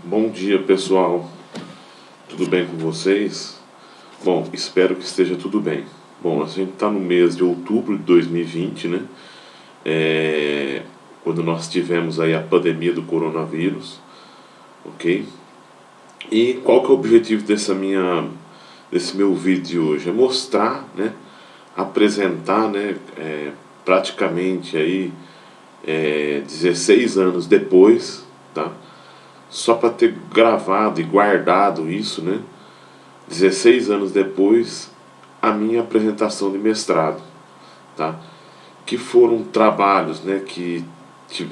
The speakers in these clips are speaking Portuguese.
Bom dia, pessoal. Tudo bem com vocês? Bom, espero que esteja tudo bem. Bom, a gente está no mês de outubro de 2020, né? Quando nós tivemos aí a pandemia do coronavírus, ok? E qual que é o objetivo desse meu vídeo de hoje? É mostrar, né? Apresentar, né? Praticamente aí 16 anos depois, tá? Só para ter gravado e guardado isso, né? 16 anos depois, a minha apresentação de mestrado, tá? Que foram trabalhos, né, que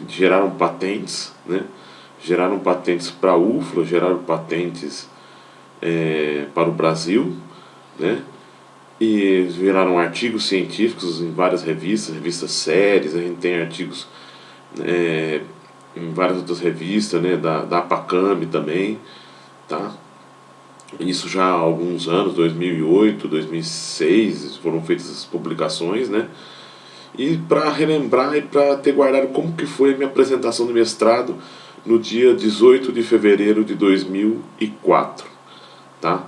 geraram patentes, né? Geraram patentes para a UFLA, geraram patentes para o Brasil, né? E geraram artigos científicos em várias revistas sérias, a gente tem artigos em várias outras revistas, né, da APACAM também, tá? Isso já há alguns anos, 2008, 2006, foram feitas essas publicações, né? E para relembrar e para ter guardado como que foi a minha apresentação de mestrado no dia 18 de fevereiro de 2004, tá?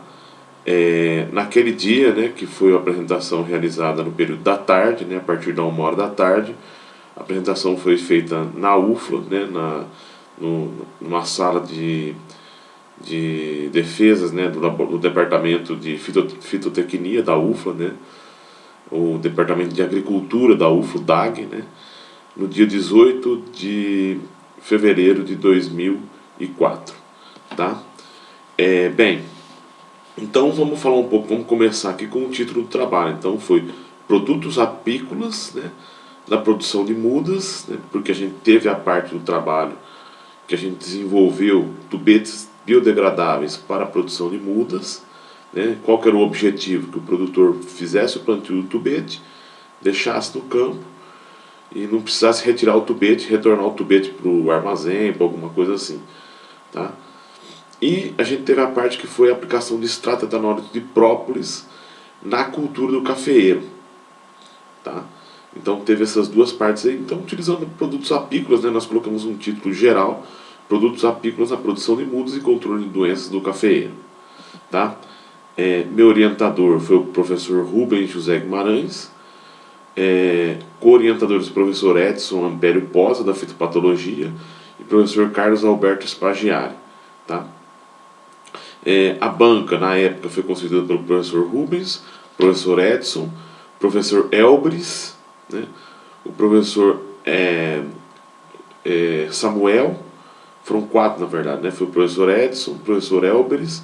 Naquele dia, né, que foi a apresentação realizada no período da tarde, né, a partir da 1h da tarde, a apresentação foi feita na UFLA, né, numa sala de defesas, né, do departamento de fitotecnia da UFLA, né, o departamento de agricultura da UFLA, DAG, né, no dia 18 de fevereiro de 2004, tá? Bem, então vamos falar um pouco, vamos começar aqui com o título do trabalho. Então foi produtos apícolas, né, da produção de mudas, né, porque a gente teve a parte do trabalho que a gente desenvolveu tubetes biodegradáveis para a produção de mudas, né? Qual que era o objetivo? Que o produtor fizesse o plantio do tubete, deixasse no campo e não precisasse retirar o tubete, retornar o tubete para o armazém, para alguma coisa assim, tá? E a gente teve a parte que foi a aplicação de extrato etanólico de própolis na cultura do cafeeiro, tá? Então teve essas duas partes aí. Então, utilizando produtos apícolas, né, nós colocamos um título geral: produtos apícolas na produção de mudas e controle de doenças do cafeeiro, tá? Meu orientador foi o professor Rubens José Guimarães, co-orientadores o professor Edson Ampério Posa, da fitopatologia, e o professor Carlos Alberto Spagiari, tá? A banca, na época, foi constituída pelo professor Rubens, professor Edson, professor Elbris, né? O professor Samuel, foram 4 na verdade, né? Foi o professor Edson, o professor Elbris,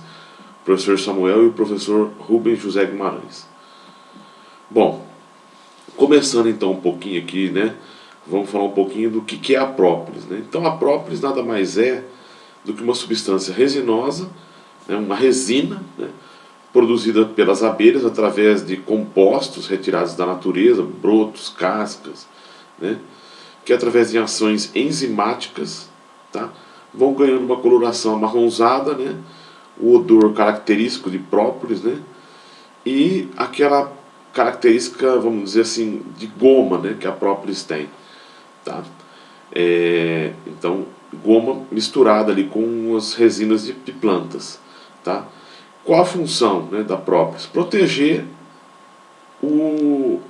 o professor Samuel e o professor Rubens José Guimarães. Bom, começando então um pouquinho aqui, né? Vamos falar um pouquinho do que é a própolis, né? Então a própolis nada mais é do que uma substância resinosa, né? Uma resina, né? Produzida pelas abelhas através de compostos retirados da natureza, brotos, cascas, né? Que através de ações enzimáticas, tá? Vão ganhando uma coloração amarronzada, né? O odor característico de própolis, né? E aquela característica, vamos dizer assim, de goma, né? Que a própolis tem, tá? Então, goma misturada ali com as resinas de plantas, tá? Qual a função, né, da própolis? Proteger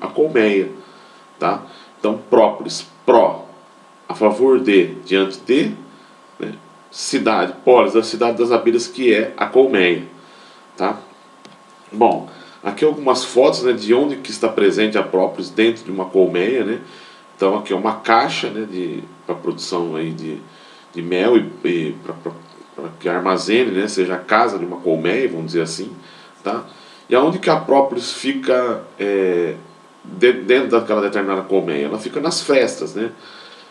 a colmeia, tá? Então, própolis, pró, a favor de, diante de, né? Cidade, polis, a cidade das abelhas, que é a colmeia, tá? Bom, aqui algumas fotos, né, de onde que está presente a própolis dentro de uma colmeia, né? Então aqui é uma caixa, né, para produção aí de mel e para que armazene, né, seja a casa de uma colmeia, vamos dizer assim, tá? E aonde que a própolis fica dentro daquela determinada colmeia? Ela fica nas frestas, né?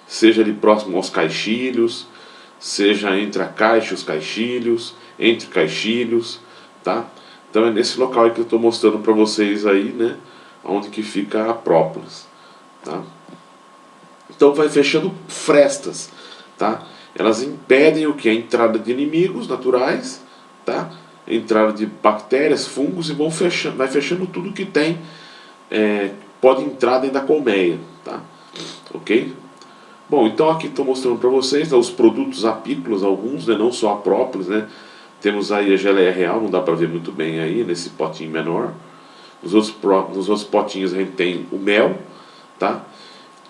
Seja ali próximo aos caixilhos, seja entre a caixa e os caixilhos, entre caixilhos, tá? Então é nesse local aí que eu estou mostrando para vocês aí, né, onde que fica a própolis, tá? Então vai fechando frestas, tá? Elas impedem o que? A entrada de inimigos naturais, tá? A entrada de bactérias, fungos, e vai fechando tudo que tem, pode entrar dentro da colmeia, tá? Ok? Bom, então aqui estou mostrando para vocês, né, os produtos apícolas, alguns, né, não só a própolis, né? Temos aí a geleia real, não dá para ver muito bem aí nesse potinho menor. Nos outros potinhos a gente tem o mel, tá?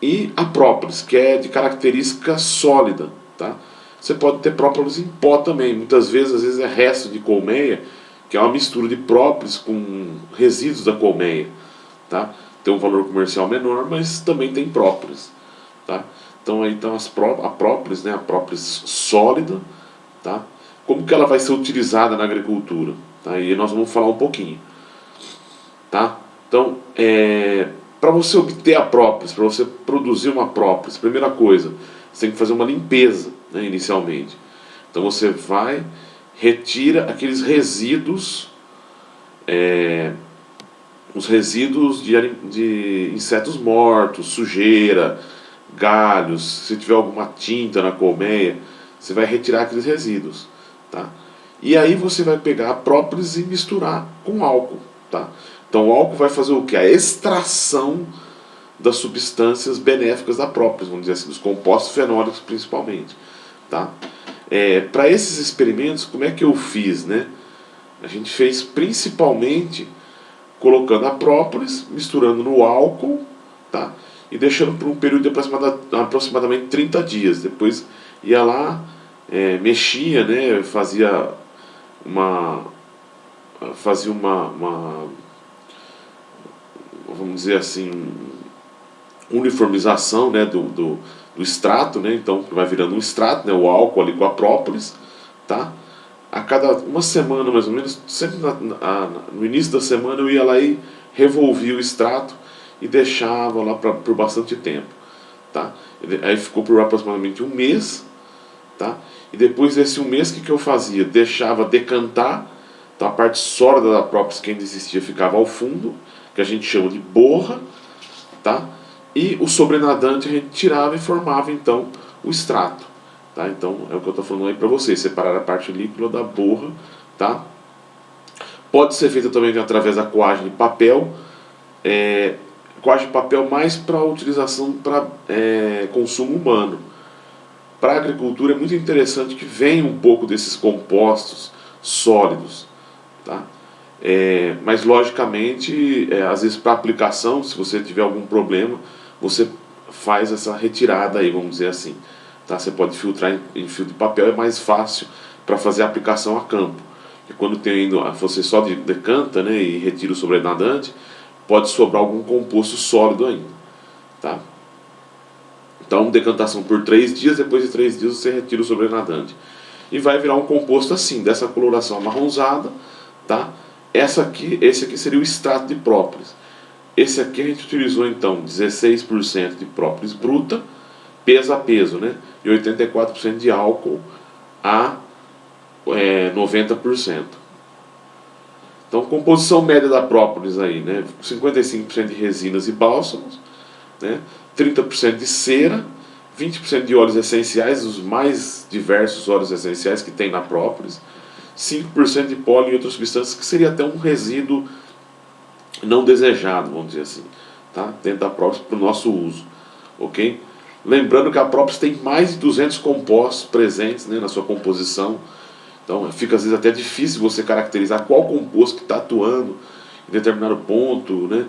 E a própolis, que é de característica sólida, tá? Você pode ter própolis em pó também, muitas vezes, às vezes é resto de colmeia, que é uma mistura de própolis com resíduos da colmeia, tá? Tem um valor comercial menor, mas também tem própolis, tá? Então aí estão a própolis, né? A própolis sólida, tá? Como que ela vai ser utilizada na agricultura? Tá? E nós vamos falar um pouquinho, tá? Então, para você obter a própolis, para você produzir uma própolis, primeira coisa, você tem que fazer uma limpeza, né, inicialmente. Então você vai, retira aqueles resíduos, os resíduos de insetos mortos, sujeira, galhos, se tiver alguma tinta na colmeia, você vai retirar aqueles resíduos, tá? E aí você vai pegar a própolis e misturar com álcool, tá? Então o álcool vai fazer o que? A extração das substâncias benéficas da própolis, vamos dizer assim, dos compostos fenólicos principalmente, tá? Para esses experimentos, como é que eu fiz, né? A gente fez principalmente colocando a própolis, misturando no álcool, tá? E deixando por um período de aproximadamente 30 dias. Depois ia lá, mexia, né? Fazia uma, vamos dizer assim, uniformização, né, do extrato, né? Então vai virando um extrato, né? O álcool ali com a própolis, tá? A cada uma semana mais ou menos, sempre no início da semana eu ia lá e revolvia o extrato e deixava lá por bastante tempo, tá? Aí ficou por aproximadamente um mês, tá? E depois desse um mês, o que eu fazia? Deixava decantar, então a parte sólida da própolis que ainda existia ficava ao fundo, que a gente chama de borra, tá? E o sobrenadante a gente tirava e formava então o extrato. Tá? Então é o que eu estou falando aí para vocês, separar a parte líquida da borra, tá? Pode ser feita também através da coagem de papel, coagem de papel mais para utilização para consumo humano. Para a agricultura é muito interessante que venha um pouco desses compostos sólidos, tá? Mas logicamente, às vezes para aplicação, se você tiver algum problema, você faz essa retirada aí, vamos dizer assim. Tá? Você pode filtrar em fio de papel, é mais fácil para fazer a aplicação a campo. E quando você só decanta, né, e retira o sobrenadante, pode sobrar algum composto sólido ainda. Tá? Então, decantação por 3 dias, depois de 3 dias você retira o sobrenadante. E vai virar um composto assim, dessa coloração amarronzada, tá? Esse aqui seria o extrato de própolis. Esse aqui a gente utilizou então 16% de própolis bruta, peso a peso, né? E 84% de álcool a 90%. Então, composição média da própolis aí, né? 55% de resinas e bálsamos, né? 30% de cera, 20% de óleos essenciais, os mais diversos óleos essenciais que tem na própolis, 5% de pólen e outras substâncias, que seria até um resíduo não desejado, vamos dizer assim, tá? Dentro da própolis para o nosso uso, ok? Lembrando que a própolis tem mais de 200 compostos presentes, né, na sua composição, então fica às vezes até difícil você caracterizar qual composto que está atuando em determinado ponto, né?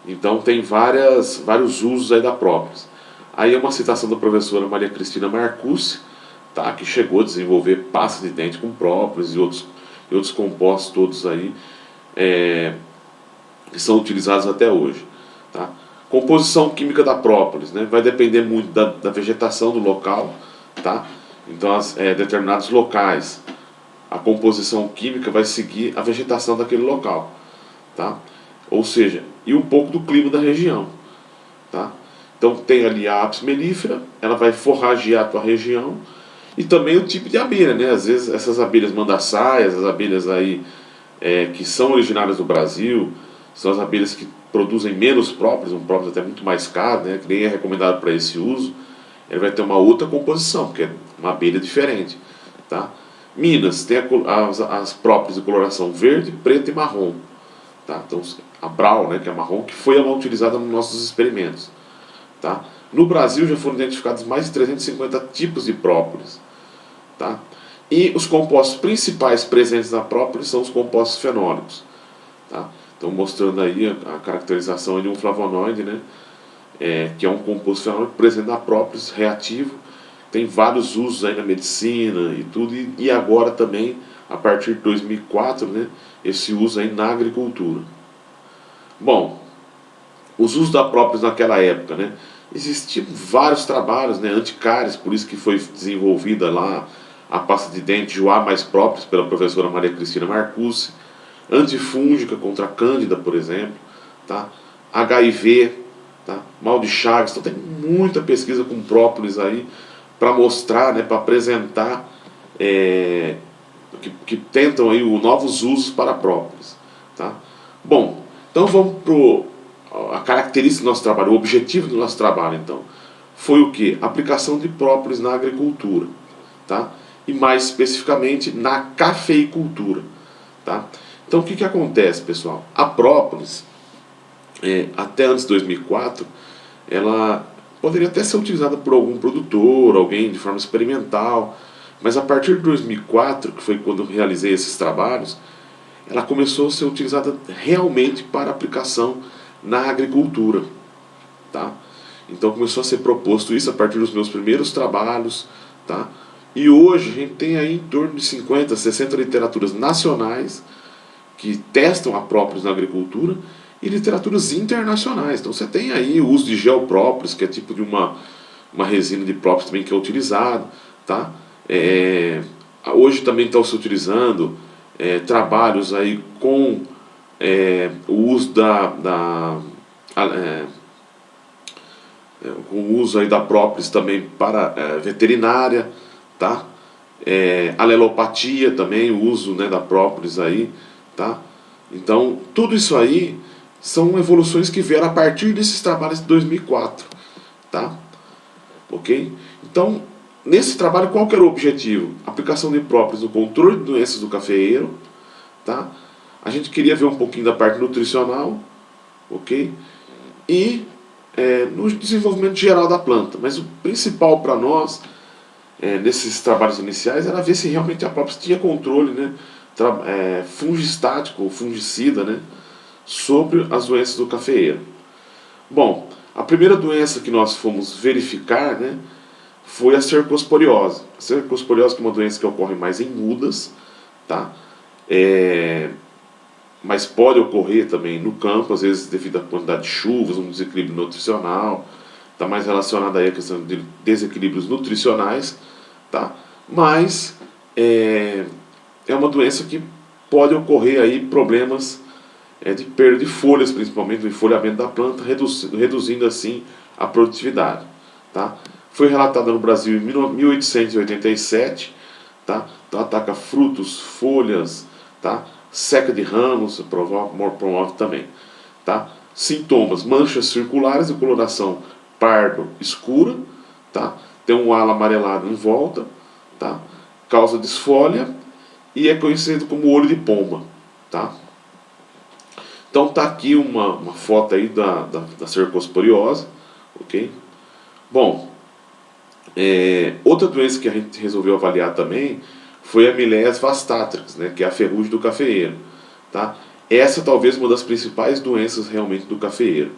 Então tem vários usos aí da própolis. Aí é uma citação da professora Maria Cristina Marcucci, tá, que chegou a desenvolver pasta de dente com própolis e outros compostos todos aí, que são utilizados até hoje. Tá? Composição química da própolis, né, vai depender muito da vegetação do local. Tá? Então, determinados locais, a composição química vai seguir a vegetação daquele local. Tá? Ou seja, e um pouco do clima da região. Tá? Então tem ali a apis mellifera, ela vai forragear a tua região, e também o tipo de abelha, né? Às vezes essas abelhas mandaçaias, as abelhas aí que são originárias do Brasil, são as abelhas que produzem menos própolis, um própolis até muito mais caro, né? Que nem é recomendado para esse uso. Ele vai ter uma outra composição, porque é uma abelha diferente, tá? Minas tem as própolis de coloração verde, preta e marrom. Tá? Então, a Brau, né, que é marrom, que foi a utilizada nos nossos experimentos. Tá? No Brasil já foram identificados mais de 350 tipos de própolis, tá? E os compostos principais presentes na própolis são os compostos fenólicos, tá? Então mostrando aí a caracterização de um flavonoide, né? Que é um composto fenólico presente na própolis, reativo, tem vários usos aí na medicina e tudo, e agora também, a partir de 2004, né, esse uso aí na agricultura. Bom, os usos da própolis naquela época, né, existiam vários trabalhos, né, anticáries, por isso que foi desenvolvida lá a pasta de dente Joá mais próprios pela professora Maria Cristina Marcucci, antifúngica contra a cândida, por exemplo, tá? HIV, tá? Mal de Chagas, então tem muita pesquisa com própolis aí para mostrar, né, para apresentar que tentam aí novos usos para própolis, tá? Bom, então vamos para a característica do nosso trabalho, o objetivo do nosso trabalho, então, foi o que? Aplicação de própolis na agricultura, tá? E mais especificamente na cafeicultura, tá? Então o que acontece, pessoal? A própolis, até antes de 2004, ela poderia até ser utilizada por algum produtor, alguém de forma experimental, mas a partir de 2004, que foi quando eu realizei esses trabalhos, ela começou a ser utilizada realmente para aplicação na agricultura, tá? Então começou a ser proposto isso a partir dos meus primeiros trabalhos, tá? E hoje a gente tem aí em torno de 50, 60 literaturas nacionais que testam a própolis na agricultura e literaturas internacionais. Então você tem aí o uso de geoprópolis, que é tipo de uma resina de própolis também que é utilizado, tá? Hoje também está se utilizando trabalhos aí com o uso com o uso aí da própolis também para veterinária, tá? Alelopatia também, o uso, né, da própolis aí, tá? Então, tudo isso aí são evoluções que vieram a partir desses trabalhos de 2004, tá? Ok? Então, nesse trabalho, qual que era o objetivo? Aplicação de própolis no controle de doenças do cafeeiro, tá? A gente queria ver um pouquinho da parte nutricional, ok? E no desenvolvimento geral da planta. Mas o principal para nós, nesses trabalhos iniciais, era ver se realmente a própolis tinha controle, né, fungistático ou fungicida, né, sobre as doenças do cafeeiro. Bom, a primeira doença que nós fomos verificar, né, foi a cercosporiose. A cercosporiose que é uma doença que ocorre mais em mudas, tá? Mas pode ocorrer também no campo, às vezes devido à quantidade de chuvas, um desequilíbrio nutricional, está mais relacionado aí à questão de desequilíbrios nutricionais, tá? Mas é uma doença que pode ocorrer aí problemas de perda de folhas, principalmente do enfolhamento da planta, reduzindo assim a produtividade, tá? Foi relatada no Brasil em 1887, tá? Então ataca frutos, folhas, tá? Seca de ramos, promove também, tá? Sintomas: manchas circulares de coloração pardo escura, tá? Tem um halo amarelado em volta, tá? Causa desfolha e é conhecido como olho de pomba, tá? Então tá aqui uma foto aí da cercosporiose, ok? Bom, outra doença que a gente resolveu avaliar também foi a Mileias vastatrix, né, que é a ferrugem do cafeeiro, tá? Essa talvez uma das principais doenças realmente do cafeeiro.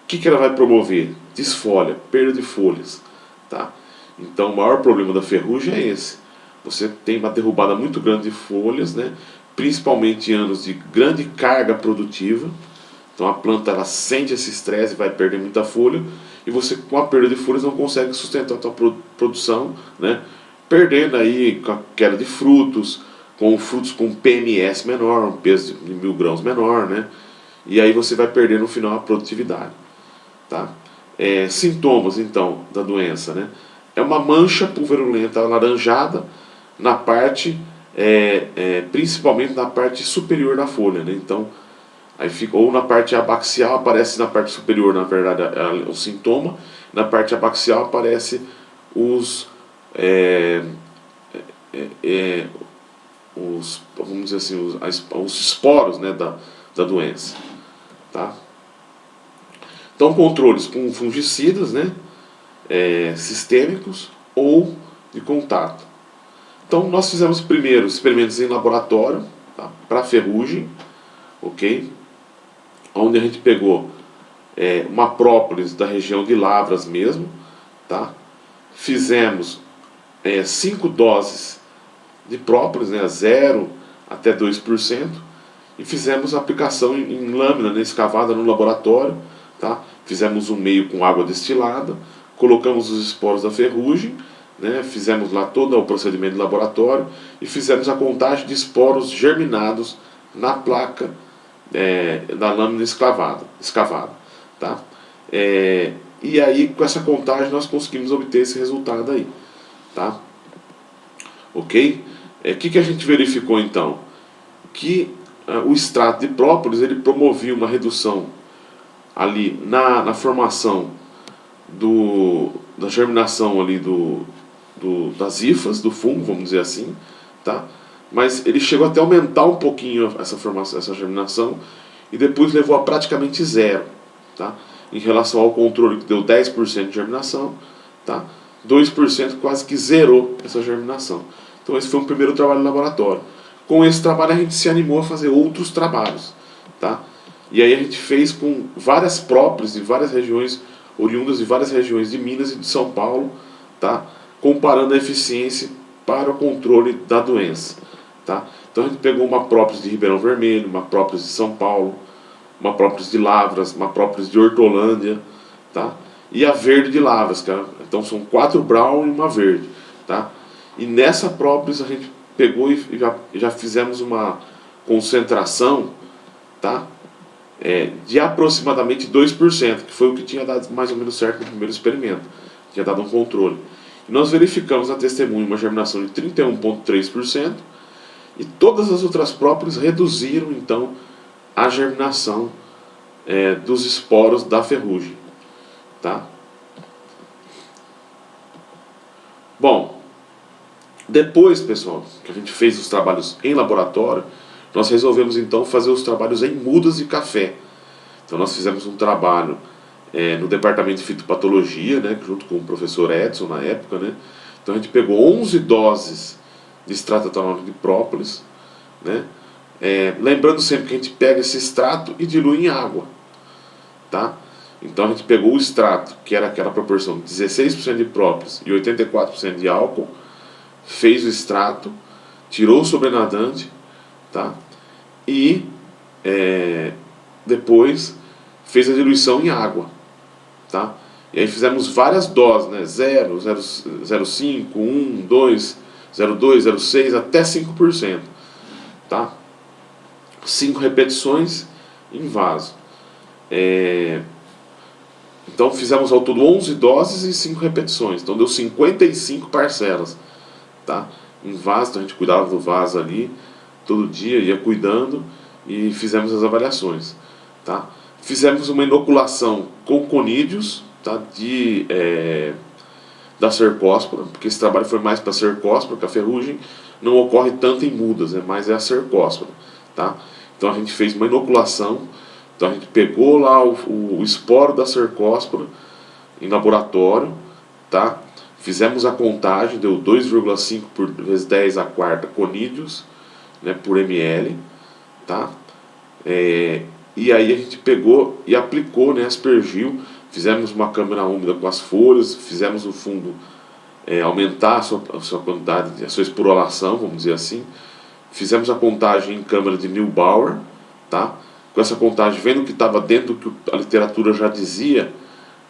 O que ela vai promover? Desfolha, perda de folhas, tá? Então o maior problema da ferrugem é esse. Você tem uma derrubada muito grande de folhas, né? Principalmente em anos de grande carga produtiva. Então a planta ela sente esse estresse e vai perder muita folha. E você, com a perda de folhas, não consegue sustentar a sua produção, né? Perdendo aí com a queda de frutos, com frutos com PMS menor, um peso de 1000 grãos menor, né? E aí você vai perder no final a produtividade, tá? Sintomas então da doença, né? É uma mancha pulverulenta alaranjada na parte, principalmente na parte superior da folha, né? Então aí fica, ou na parte abaxial aparece na parte superior, na verdade, o sintoma, na parte abaxial aparece os vamos dizer assim, os esporos, né, da doença, tá? Então, controles com fungicidas, né, sistêmicos ou de contato. Então, nós fizemos primeiro experimentos em laboratório, tá, para ferrugem, ok? Onde a gente pegou uma própolis da região de Lavras mesmo, tá? Fizemos 5 doses de própolis, né, 0 até 2%, e fizemos a aplicação em lâmina, né, escavada no laboratório, tá? Fizemos um meio com água destilada, colocamos os esporos da ferrugem, né, fizemos lá todo o procedimento de laboratório e fizemos a contagem de esporos germinados na placa da lâmina escavada, tá? E aí, com essa contagem, nós conseguimos obter esse resultado aí, tá? Ok? Que a gente verificou então? Que o extrato de própolis ele promovia uma redução ali na formação da germinação ali das hifas do fungo, vamos dizer assim, tá? Mas ele chegou até a aumentar um pouquinho essa germinação e depois levou a praticamente zero, tá? Em relação ao controle que deu 10% de germinação, tá? 2% quase que zerou essa germinação. Então esse foi um primeiro trabalho de laboratório. Com esse trabalho a gente se animou a fazer outros trabalhos, tá? E aí a gente fez com várias próprias de várias regiões, oriundas de várias regiões de Minas e de São Paulo, tá? Comparando a eficiência para o controle da doença, tá? Então a gente pegou uma própolis de Ribeirão Vermelho, uma própolis de São Paulo, uma própolis de Lavras, uma própolis de Hortolândia, tá? E a verde de Lavras, então são 4 brown e uma verde, tá? E nessa própolis a gente pegou e já fizemos uma concentração, tá? De aproximadamente 2%, que foi o que tinha dado mais ou menos certo no primeiro experimento, tinha dado um controle. E nós verificamos na testemunha uma germinação de 31,3% e todas as outras própolis reduziram então a germinação dos esporos da ferrugem, tá? Bom, depois, pessoal, que a gente fez os trabalhos em laboratório, nós resolvemos então fazer os trabalhos em mudas de café. Então nós fizemos um trabalho no departamento de fitopatologia, né, junto com o professor Edson na época, né. Então a gente pegou 11 doses de extrato etanólico de própolis, né. Lembrando sempre que a gente pega esse extrato e dilui em água, tá? Então a gente pegou o extrato, que era aquela proporção de 16% de própolis e 84% de álcool, fez o extrato, tirou o sobrenadante, tá? E depois fez a diluição em água, tá? E aí fizemos várias doses, né? 0, 0,5, 1, 2, 0,2, 0,6 até 5%, tá? 5 repetições em vaso. Então fizemos ao todo 11 doses e 5 repetições, então deu 55 parcelas, tá? Em vaso, então a gente cuidava do vaso ali todo dia, ia cuidando e fizemos as avaliações, tá? Fizemos uma inoculação com conídeos, tá? Da cercóspora, porque esse trabalho foi mais para a cercóspora, porque a ferrugem não ocorre tanto em mudas, mas é a cercóspora, tá? Então a gente fez uma inoculação, então a gente pegou lá o esporo da cercóspora em laboratório, tá? Fizemos a contagem, deu 2,5 por vezes 10 a quarta conídeos, né, por ml, tá? E aí a gente pegou e aplicou, né, aspergiu, fizemos uma câmara úmida com as folhas, fizemos o fungo aumentar a sua quantidade, a sua esporulação, vamos dizer assim. Fizemos a contagem em câmara de Neubauer, tá? Com essa contagem, vendo que estava dentro do que a literatura já dizia,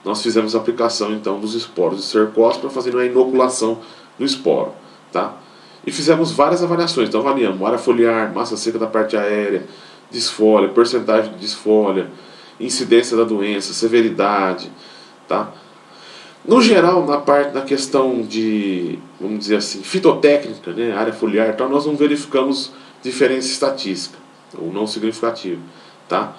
nós fizemos a aplicação então dos esporos de cercóspora, fazendo a inoculação do esporo, tá? E fizemos várias avaliações, então avaliamos área foliar, massa seca da parte aérea, desfolha, porcentagem de desfolha, incidência da doença, severidade, tá? No geral, na questão de, vamos dizer assim, fitotécnica, né, área foliar e tal, nós não verificamos diferença estatística, ou não significativa, tá?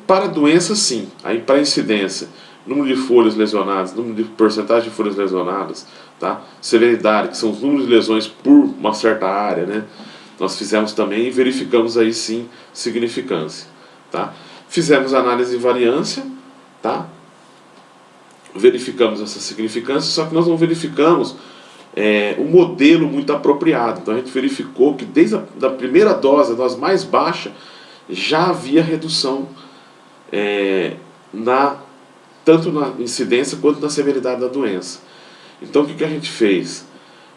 Para doença, sim. Aí para incidência, número de folhas lesionadas, número de porcentagem de folhas lesionadas, tá? Severidade, que são os números de lesões por uma certa área, né? Nós fizemos também e verificamos aí sim significância, tá? Fizemos análise de variância, tá? Verificamos essa significância, só que nós não verificamos um modelo muito apropriado. Então a gente verificou que desde a primeira dose, a dose mais baixa, já havia redução tanto na incidência quanto na severidade da doença. Então o que a gente fez?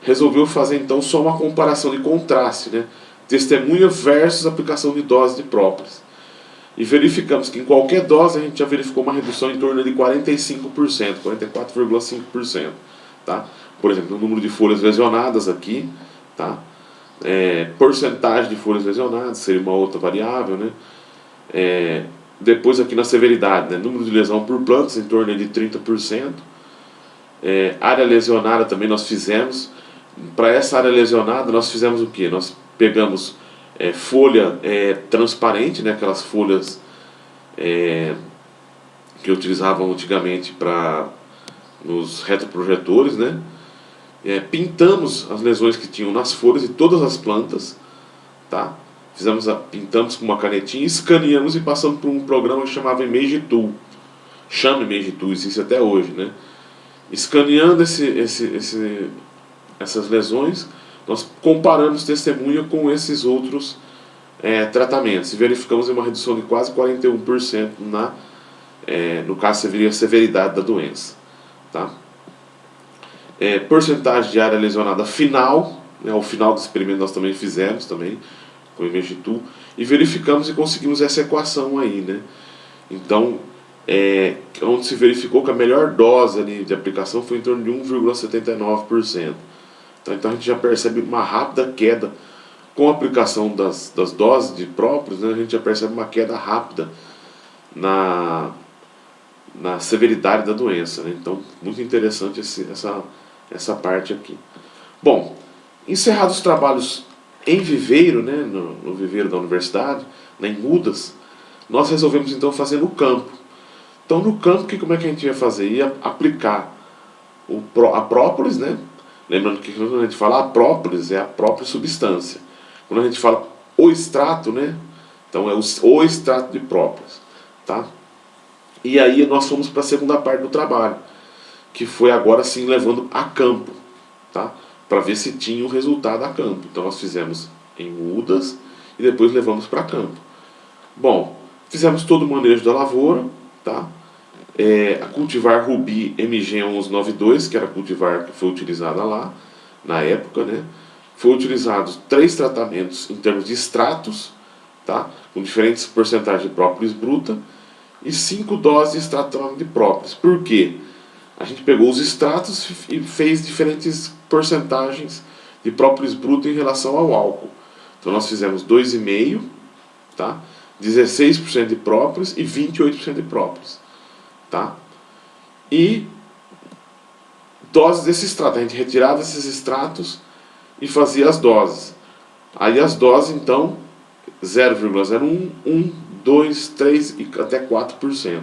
Resolveu fazer então só uma comparação de contraste, né? Testemunha versus aplicação de dose de própolis. E verificamos que em qualquer dose a gente já verificou uma redução em torno de 45%, 44,5%. Tá? Por exemplo, o número de folhas lesionadas aqui, tá? Porcentagem de folhas lesionadas seria uma outra variável, né? Depois aqui na severidade, né? Número de lesão por plantas em torno de 30%. Área lesionada também nós fizemos. Para essa área lesionada nós fizemos o que? Nós pegamos folha transparente, né? Aquelas folhas que utilizavam antigamente nos retroprojetores, né? Pintamos as lesões que tinham nas folhas de todas as plantas, tá? Pintamos com uma canetinha, escaneamos e passamos por um programa que chamava Image Tool. Chama Image Tool, existe até hoje, né? Escaneando essas lesões, nós comparamos testemunha com esses outros tratamentos e verificamos uma redução de quase 41% no caso seria a severidade da doença, tá? Porcentagem de área lesionada final, né, ao final do experimento nós também fizemos com o Image Tool e verificamos e conseguimos essa equação aí, né? Então, onde se verificou que a melhor dose ali de aplicação foi em torno de 1,79%. Então a gente já percebe uma rápida queda com a aplicação das doses de próprios, né? A gente já percebe uma queda rápida na severidade da doença, né? Então, muito interessante essa parte aqui. Bom, encerrados os trabalhos em viveiro, né, no viveiro da universidade, em mudas, nós resolvemos então fazer no campo. Então no campo, como é que a gente ia fazer? Ia aplicar a própolis, né? Lembrando que quando a gente fala a própolis, é a própria substância. Quando a gente fala o extrato, né? Então é o extrato de própolis, tá? E aí nós fomos para a segunda parte do trabalho, que foi agora sim levando a campo, tá? Para ver se tinha o resultado a campo. Então nós fizemos em mudas e depois levamos para campo. Bom, fizemos todo o manejo da lavoura, tá? A cultivar Rubi MG 1192, que era a cultivar que foi utilizada lá na época, né? Foi utilizados 3 tratamentos em termos de extratos, tá? Com diferentes porcentagens de própolis bruta e 5 doses de extrato de própolis. Por quê? A gente pegou os extratos e fez diferentes porcentagens de própolis bruta em relação ao álcool. Então nós fizemos 2,5, tá? 16% de própolis e 28% de própolis, tá? E doses desse extrato, a gente retirava esses extratos e fazia as doses. Aí as doses então 0,01, 1, 2, 3 e até 4%,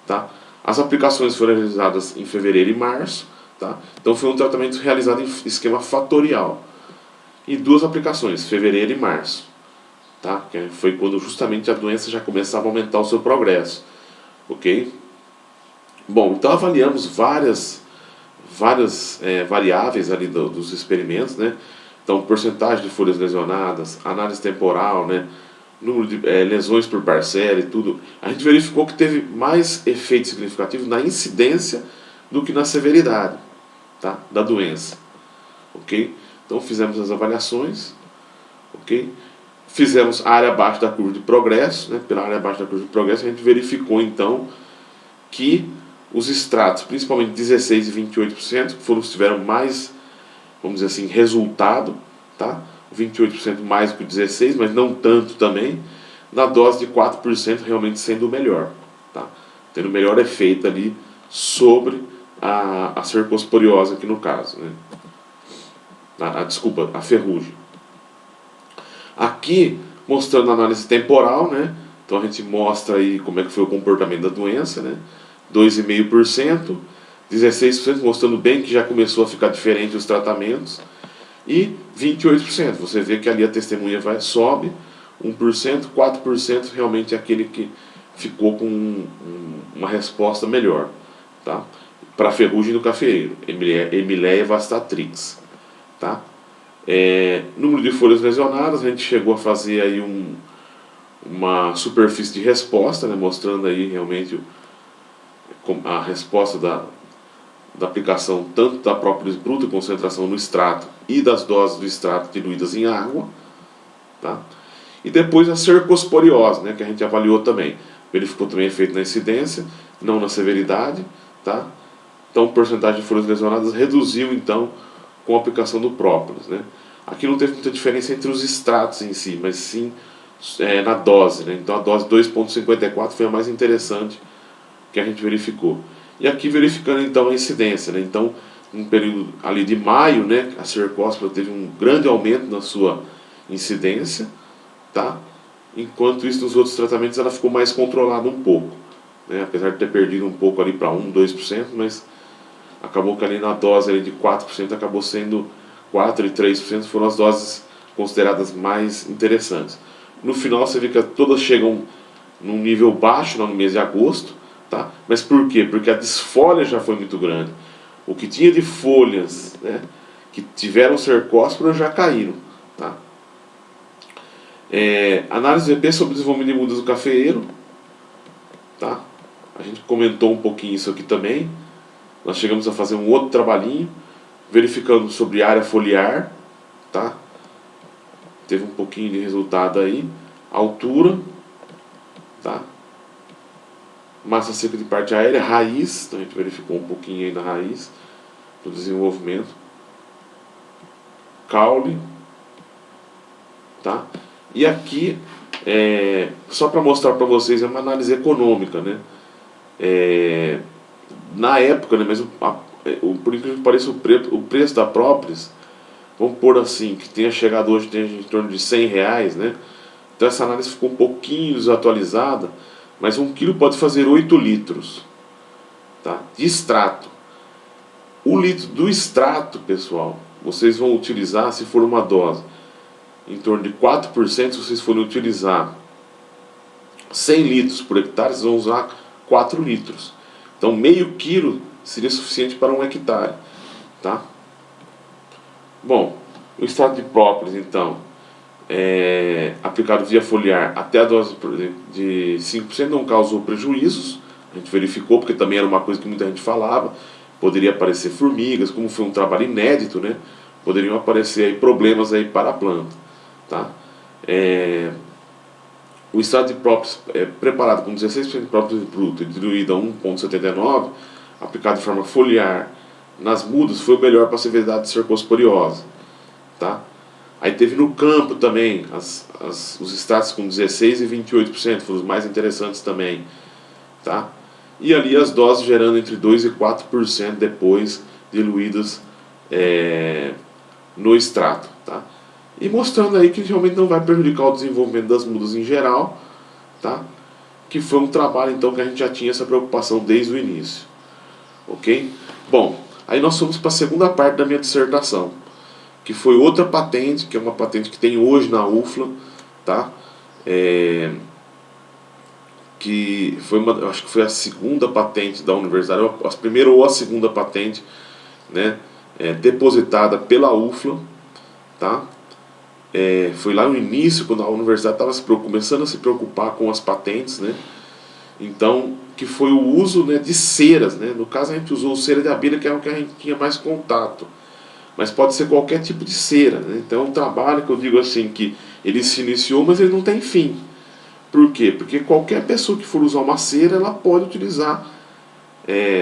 tá? As aplicações foram realizadas em fevereiro e março, tá? Então foi um tratamento realizado em esquema fatorial. E 2 aplicações, fevereiro e março, tá? Que foi quando justamente a doença já começava a aumentar o seu progresso, ok? Bom, então avaliamos várias variáveis ali dos experimentos, né? Então porcentagem de folhas lesionadas, análise temporal, né? Número de lesões por parcela e tudo. A gente verificou que teve mais efeito significativo na incidência do que na severidade, tá? Da doença, ok? Então fizemos as avaliações, ok? Fizemos a área abaixo da curva de progresso, né? Pela área abaixo da curva de progresso a gente verificou então que os extratos, principalmente 16% e 28%, que foram os que tiveram mais, vamos dizer assim, resultado, tá? 28% mais que o 16%, mas não tanto também, na dose de 4% realmente sendo o melhor, tá? Tendo o melhor efeito ali sobre a cercosporiose aqui no caso, né? Desculpa, a ferrugem. Aqui, mostrando a análise temporal, né? Então a gente mostra aí como é que foi o comportamento da doença, né? 2,5%, 16% mostrando bem que já começou a ficar diferente os tratamentos, e 28%, você vê que ali a testemunha sobe, 1%, 4% realmente é aquele que ficou com uma resposta melhor, tá? Para a ferrugem do cafeeiro, Emileia vastatrix, tá? Número de folhas lesionadas, a gente chegou a fazer aí uma superfície de resposta, né, mostrando aí realmente a resposta da aplicação tanto da própolis bruta, concentração no extrato, e das doses do extrato diluídas em água, tá? E depois a cercosporiose, né, que a gente avaliou também. Verificou também efeito na incidência, não na severidade, tá? Então, a porcentagem de folhas lesionadas reduziu, então, com a aplicação do própolis, né? Aqui não teve muita diferença entre os extratos em si, mas sim na dose, né? Então, a dose 2,54 foi a mais interessante que a gente verificou. E aqui verificando, então, a incidência, né? Então, no período ali de maio, né, a cercospora teve um grande aumento na sua incidência, tá? Enquanto isso, nos outros tratamentos, ela ficou mais controlada um pouco, né? Apesar de ter perdido um pouco ali para 2%, mas acabou que ali na dose ali de 4% acabou sendo 4% e 3% foram as doses consideradas mais interessantes. No final você vê que todas chegam num nível baixo no mês de agosto, tá? Mas por quê? Porque a desfolha já foi muito grande. O que tinha de folhas, né, que tiveram cercóspora já caíram, tá? Análise de EP sobre desenvolvimento de mudas do cafeeiro, tá? A gente comentou um pouquinho isso aqui também. Nós chegamos a fazer um outro trabalhinho, verificando sobre área foliar, tá? Teve um pouquinho de resultado aí. Altura, tá? Massa seca de parte aérea, raiz, então a gente verificou um pouquinho aí na raiz do desenvolvimento. Caule, tá? E aqui, só para mostrar para vocês, é uma análise econômica, né? Na época, né, mas por incrível que pareça, o preço da própolis, vamos pôr assim, que tenha chegado hoje tem em torno de R$100, né? Então essa análise ficou um pouquinho desatualizada, mas 1 quilo pode fazer 8 litros, tá? De extrato. O litro do extrato, pessoal, vocês vão utilizar, se for uma dose, em torno de 4%, se vocês forem utilizar 100 litros por hectare, vocês vão usar 4 litros. Então meio quilo seria suficiente para 1 hectare, tá? Bom, o extrato de própolis, então, aplicado via foliar até a dose de 5% não causou prejuízos. A gente verificou, porque também era uma coisa que muita gente falava, poderia aparecer formigas, como foi um trabalho inédito, né? Poderiam aparecer aí problemas aí para a planta, tá? O extrato de própolis preparado com 16% de própolis bruto e diluído a 1,79, aplicado de forma foliar nas mudas, foi o melhor para a severidade de cercosporiose, tá? Aí teve no campo também os extratos com 16% e 28%, foram os mais interessantes também, tá? E ali as doses gerando entre 2% e 4% depois diluídas no extrato, tá? E mostrando aí que realmente não vai prejudicar o desenvolvimento das mudas em geral, tá? Que foi um trabalho então que a gente já tinha essa preocupação desde o início, ok? Bom, aí nós fomos para a segunda parte da minha dissertação, que foi outra patente, que é uma patente que tem hoje na UFLA, tá? Que foi acho que foi a segunda patente da universidade, a primeira ou a segunda patente, né, depositada pela UFLA, tá? Foi lá no início, quando a universidade estava começando a se preocupar com as patentes, né? Então, que foi o uso, né, de ceras, né? No caso a gente usou cera de abelha, que é o que a gente tinha mais contato, mas pode ser qualquer tipo de cera, né? Então é um trabalho que eu digo assim, que ele se iniciou, mas ele não tem fim. Por quê? Porque qualquer pessoa que for usar uma cera, ela pode utilizar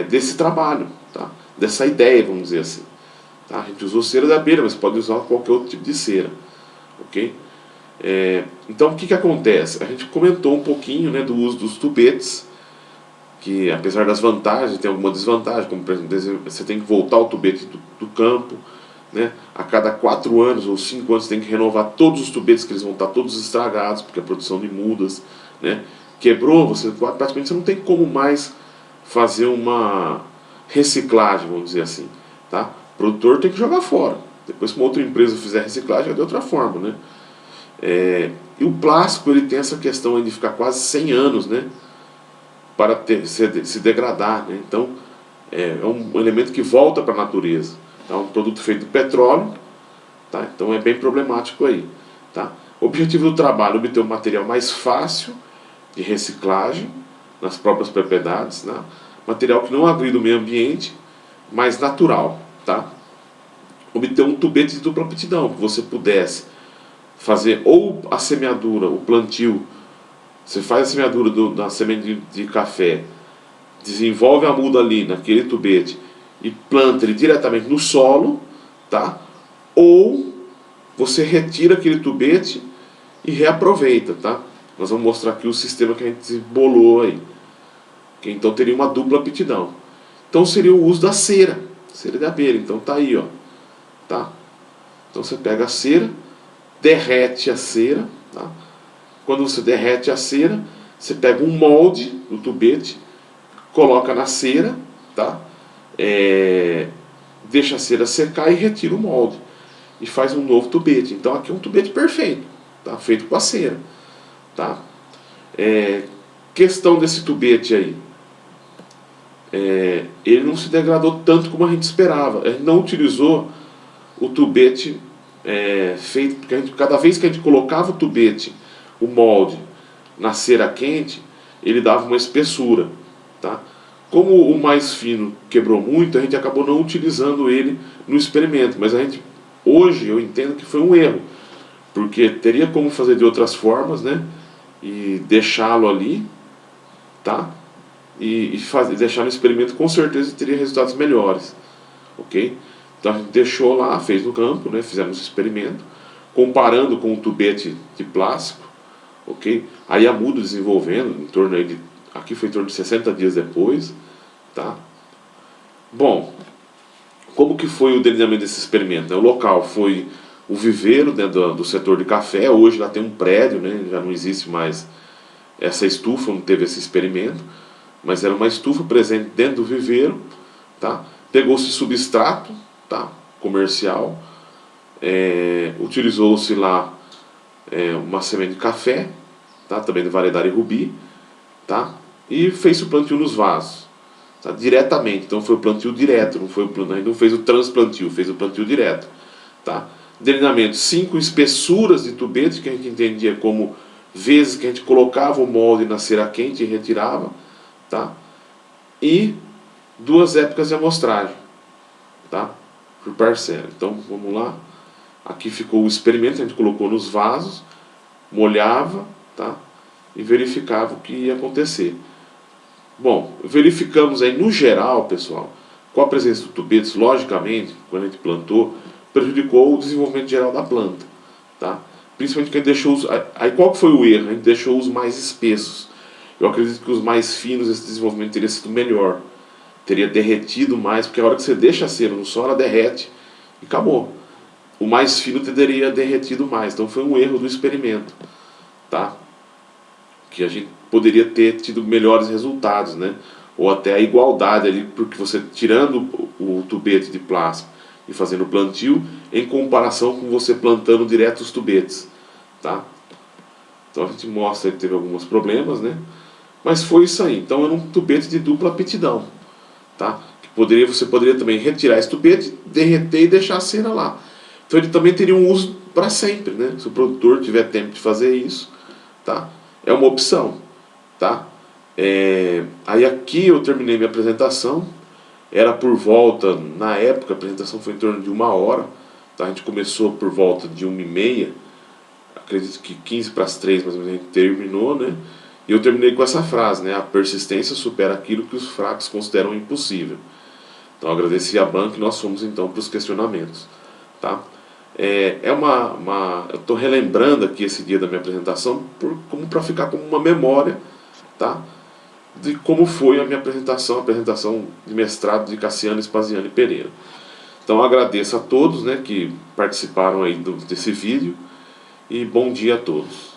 desse trabalho, tá? Dessa ideia, vamos dizer assim, tá? A gente usou cera de abelha, mas pode usar qualquer outro tipo de cera, ok? Então o que acontece? A gente comentou um pouquinho, né, do uso dos tubetes, que apesar das vantagens, tem alguma desvantagem, como por exemplo, você tem que voltar o tubete do campo, né? A cada 4 anos ou 5 anos você tem que renovar todos os tubetes, que eles vão estar todos estragados, porque a produção de mudas, né? Quebrou, praticamente você não tem como mais fazer uma reciclagem, vamos dizer assim, tá? O produtor tem que jogar fora. Depois que uma outra empresa fizer reciclagem é de outra forma, né? E o plástico, ele tem essa questão de ficar quase 100 anos, né? para se degradar, né? Então é um elemento que volta para a natureza. É um produto feito de petróleo, tá? Então é bem problemático aí, tá? O objetivo do trabalho é obter um material mais fácil de reciclagem nas próprias propriedades, né? Material que não agrida o meio ambiente, mais natural, tá? Obter um tubete de dupla aptidão, que você pudesse fazer ou a semeadura, o plantio. Você faz a semeadura da semente de café, desenvolve a muda ali naquele tubete e planta ele diretamente no solo, tá? Ou você retira aquele tubete e reaproveita, tá? Nós vamos mostrar aqui o sistema que a gente bolou aí. Que então teria uma dupla aptidão. Então seria o uso da cera de abelha. Então tá aí, ó, tá? Então você pega a cera, derrete a cera, tá? Quando você derrete a cera, você pega um molde do tubete, coloca na cera, tá? Deixa a cera secar e retira o molde e faz um novo tubete. Então aqui é um tubete perfeito, tá? Feito com a cera, tá? Questão desse tubete aí, ele não se degradou tanto como a gente esperava. A gente não utilizou o tubete feito, porque cada vez que a gente colocava o tubete, o molde, na cera quente, ele dava uma espessura, tá? Como o mais fino quebrou muito, a gente acabou não utilizando ele no experimento, mas a gente, hoje eu entendo que foi um erro, porque teria como fazer de outras formas, né? E deixá-lo ali, tá? E deixar no experimento, com certeza teria resultados melhores, ok? Então a gente deixou lá, fez no campo, né? Fizemos esse experimento, comparando com o tubete de plástico, ok? Aí a muda desenvolvendo, em torno aí de, aqui foi em torno de 60 dias depois, tá? Bom, como que foi o delineamento desse experimento? O local foi o viveiro, né, do setor de café. Hoje lá tem um prédio, né? Já não existe mais essa estufa, não teve esse experimento, mas era uma estufa presente dentro do viveiro, tá? Pegou-se substrato, tá? Comercial, utilizou-se lá uma semente de café, tá? Também de variedade rubi, tá? E fez o plantio nos vasos, tá? Diretamente. Então foi o plantio direto, não foi a gente não fez o transplantio, fez o plantio direto, tá? Delineamento, 5 espessuras de tubete, que a gente entendia como vezes que a gente colocava o molde na cera quente e retirava, tá? E 2 épocas de amostragem, tá? Por parcela. Então vamos lá. Aqui ficou o experimento, a gente colocou nos vasos, molhava, tá? E verificava o que ia acontecer. Bom, verificamos aí no geral, pessoal, com a presença do tubetes, logicamente, quando a gente plantou, prejudicou o desenvolvimento geral da planta, tá? Principalmente que a gente deixou os... Aí qual que foi o erro? A gente deixou os mais espessos. Eu acredito que os mais finos, esse desenvolvimento teria sido melhor. Teria derretido mais, porque a hora que você deixa a cera no sol, ela derrete e acabou. O mais fino teria derretido mais. Então foi um erro do experimento, tá? Que a gente poderia ter tido melhores resultados, né? Ou até a igualdade ali, porque você tirando o tubete de plástico e fazendo o plantio, em comparação com você plantando direto os tubetes, tá? Então a gente mostra que teve alguns problemas, né? Mas foi isso aí. Então era um tubete de dupla aptidão, tá? Que você poderia também retirar esse tubete, derreter e deixar a cera lá. Então ele também teria um uso para sempre, né? Se o produtor tiver tempo de fazer isso, tá? É uma opção, tá? Aí aqui eu terminei minha apresentação. Era por volta, na época a apresentação foi em torno de 1 hora, tá? A gente começou por volta de 1h30, acredito que 15 para as 3 mais ou menos a gente terminou, né? E eu terminei com essa frase, né? A persistência supera aquilo que os fracos consideram impossível. Então agradeci a banca e nós fomos então para os questionamentos, tá? Eu estou relembrando aqui esse dia da minha apresentação como para ficar como uma memória, tá? De como foi a minha apresentação, a apresentação de mestrado de Cassiano Spaziani Pereira. Então agradeço a todos, né, que participaram aí desse vídeo e bom dia a todos.